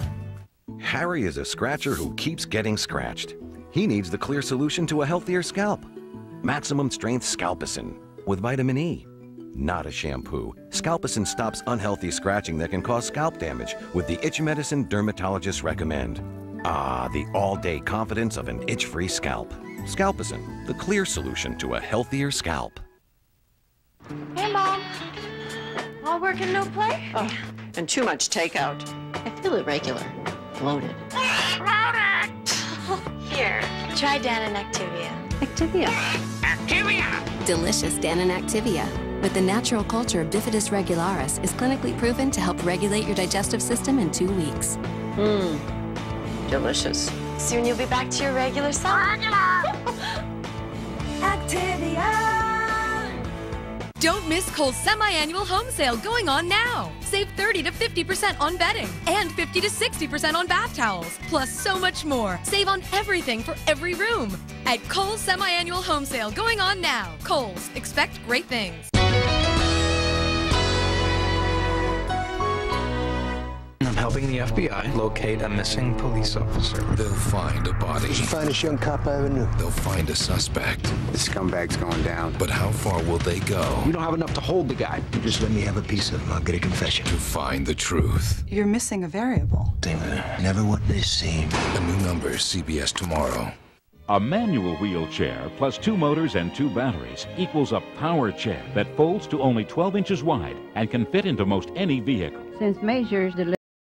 Harry is a scratcher who keeps getting scratched. He needs the clear solution to a healthier scalp. Maximum Strength Scalpicin with vitamin E. Not a shampoo. Scalpicin stops unhealthy scratching that can cause scalp damage with the itch medicine dermatologists recommend. Ah, the all-day confidence of an itch-free scalp. Scalpicin, the clear solution to a healthier scalp. Hey, Mom. All work and no play? Oh, and too much takeout. I feel irregular. Bloated. Here, try Dan and Activia. Activia. Activia! Delicious Dan and Activia, with the natural culture of Bifidus regularis, is clinically proven to help regulate your digestive system in 2 weeks. Delicious. Soon you'll be back to your regular self. Activia! Don't miss Kohl's semi-annual home sale going on now. Save 30 to 50% on bedding and 50 to 60% on bath towels, plus so much more. Save on everything for every room. At Kohl's semi-annual home sale going on now. Kohl's, expect great things. I'm helping the FBI locate a missing police officer. They'll find a body. Did you find this young cop I ever knew? They'll find a suspect. This scumbag's going down. But how far will they go? You don't have enough to hold the guy. Just let me have a piece of him. I'll get a confession. To find the truth. You're missing a variable. They were never what they seem. A new number, CBS tomorrow. A manual wheelchair plus 2 motors and 2 batteries equals a power chair that folds to only 12 inches wide and can fit into most any vehicle. Since Measures